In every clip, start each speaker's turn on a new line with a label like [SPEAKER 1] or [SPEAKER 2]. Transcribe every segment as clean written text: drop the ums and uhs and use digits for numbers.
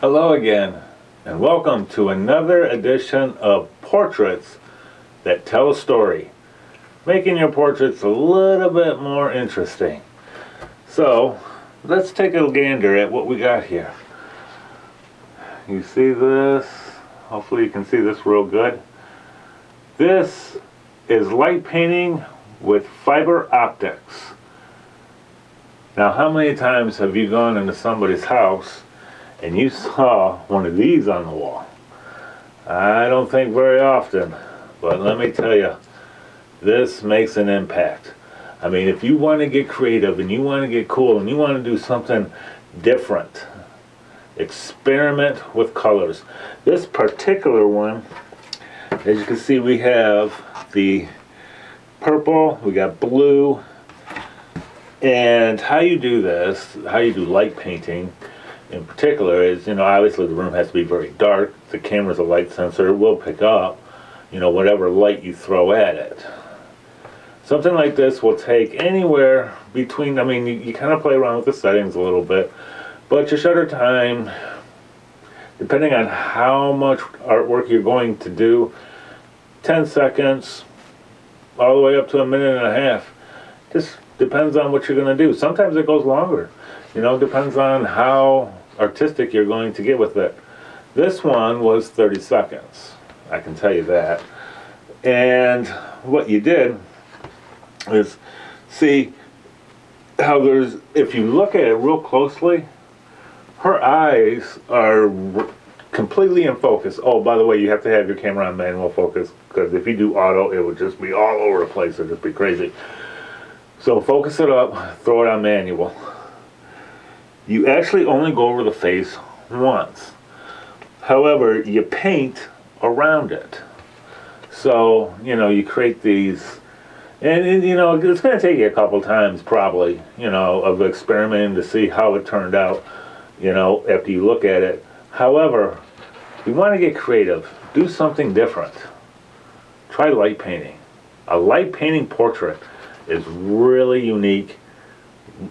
[SPEAKER 1] Hello again, and welcome to another edition of Portraits that Tell a Story, making your portraits a little bit more interesting. So, let's take a gander at what we got here. You see this? Hopefully you can see this real good. This is light painting with fiber optics. Now, how many times have you gone into somebody's house and you saw one of these on the wall? I don't think very often, but let me tell you, this makes an impact. I mean, if you want to get creative and you want to get cool and you want to do something different, experiment with colors. This particular one, as you can see, we have the purple, we got blue, and how you do this, how you do light painting in particular is, obviously the room has to be very dark. The camera's a light sensor. It will pick up, whatever light you throw at it. Something like this will take anywhere between, you kind of play around with the settings a little bit, but your shutter time, depending on how much artwork you're going to do, 10 seconds, all the way up to a minute and a half. Just depends on what you're going to do. Sometimes it goes longer. Depends on how artistic you're going to get with it. This one was 30 seconds. I can tell you that. And what you did is see how if you look at it real closely, her eyes are completely in focus. Oh, by the way, you have to have your camera on manual focus, because if you do auto, it would just be all over the place. It would just be crazy. So focus it up, throw it on manual. You actually only go over the face once. However, you paint around it. So, you create these, and it's going to take you a couple times probably, of experimenting to see how it turned out, after you look at it. However, if you want to get creative, do something different. Try light painting. A light painting portrait is really unique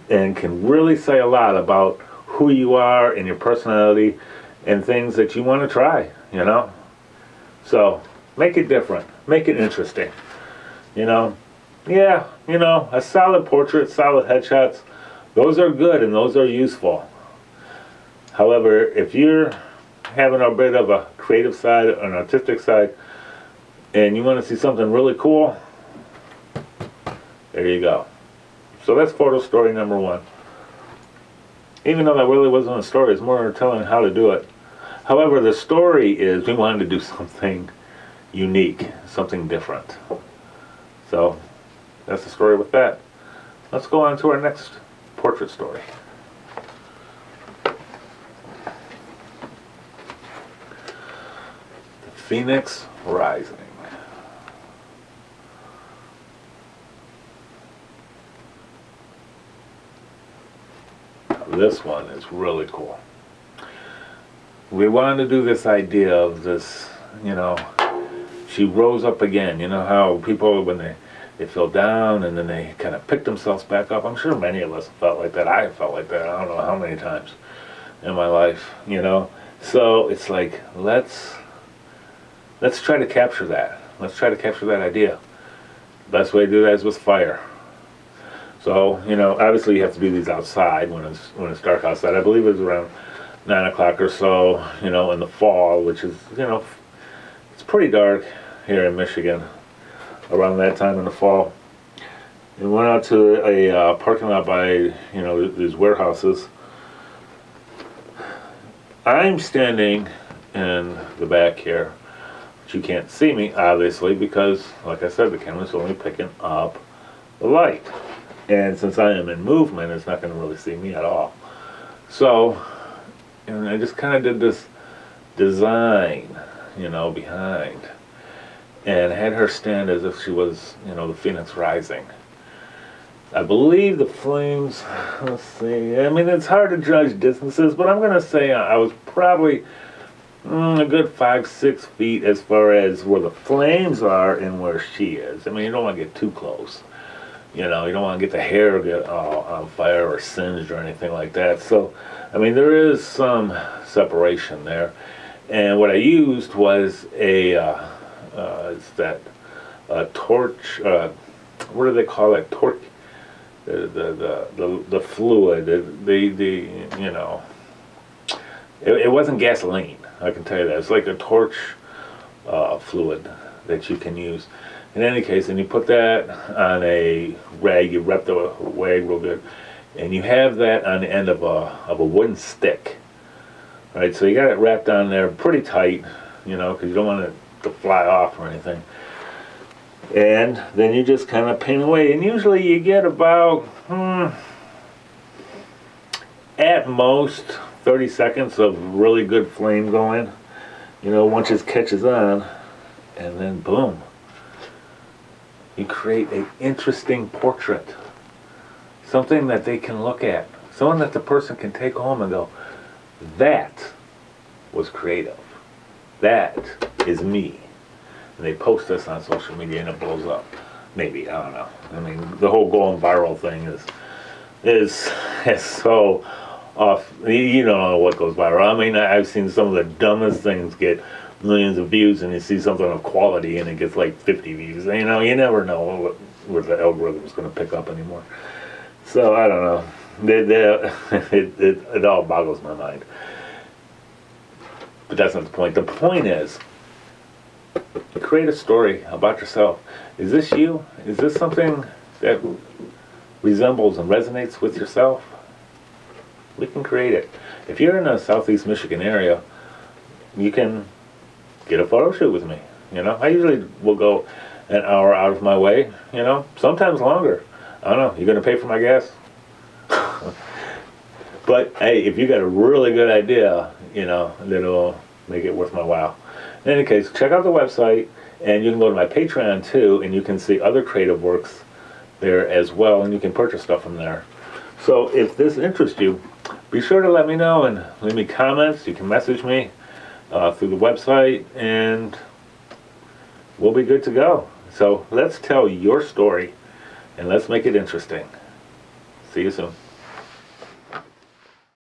[SPEAKER 1] and can really say a lot about who you are and your personality and things that you want to try, So, make it different. Make it interesting. A solid portrait, solid headshots, those are good and those are useful. However, if you're having a bit of a creative side, an artistic side, and you want to see something really cool, there you go. So that's photo story number one. Even though that really wasn't a story, it's more telling how to do it. However, the story is we wanted to do something unique, something different. So that's the story with that. Let's go on to our next portrait story. The Phoenix Rising. This one is really cool. We wanted to do this idea of this, she rose up again. You know how people, when they fell down and then they kind of pick themselves back up. I'm sure many of us felt like that. I felt like that. I don't know how many times in my life, So it's like, let's try to capture that. Let's try to capture that idea. Best way to do that is with fire. So, obviously you have to do these outside when it's dark outside. I believe it was around 9 o'clock or so, in the fall, which is, it's pretty dark here in Michigan around that time in the fall. And went out to a parking lot by, these warehouses. I'm standing in the back here, but you can't see me, obviously, because, like I said, the camera's only picking up the light. And since I am in movement, it's not going to really see me at all. So, and I just kind of did this design, behind. And had her stand as if she was, the Phoenix Rising. I believe the flames, let's see, it's hard to judge distances, but I'm going to say I was probably a good 5-6 feet as far as where the flames are and where she is. You don't want to get too close. You know, you don't want to get the hair get on fire or singed or anything like that. So, I mean, there is some separation there. And what I used was it's that torch. What do they call it? Torch. The fluid. You know, it wasn't gasoline. I can tell you that. It's like a torch fluid that you can use. In any case, and you put that on a rag, you wrap the rag real good, and you have that on the end of a wooden stick. All right, so you got it wrapped on there pretty tight, you know, because you don't want it to fly off or anything. And then you just kind of paint away, and usually you get about, at most, 30 seconds of really good flame going, you know, once it catches on, and then boom. You create an interesting portrait. Something that they can look at. Someone that the person can take home and go, that was creative. That is me. And they post this on social media and it blows up. Maybe, I don't know. I mean, the whole going viral thing is so off. You don't know what goes viral. I mean, I've seen some of the dumbest things get millions of views, and you see something of quality and it gets like 50 views. You know, you never know what the algorithm is going to pick up anymore. So I don't know. It all boggles my mind. But that's not the point. The point is, create a story about yourself. Is this you? Is this something that resembles and resonates with yourself? We can create it. If you're in the Southeast Michigan area, you can get a photo shoot with me. You know, I usually will go an hour out of my way, you know, sometimes longer. I don't know, you gonna pay for my gas? But hey, if you got a really good idea, you know, that'll make it worth my while. In any case, check out the website, and you can go to my Patreon too, and you can see other creative works there as well, and you can purchase stuff from there. So if this interests you, be sure to let me know and leave me comments. You can message me through the website, and we'll be good to go. So let's tell your story, and let's make it interesting. See you soon.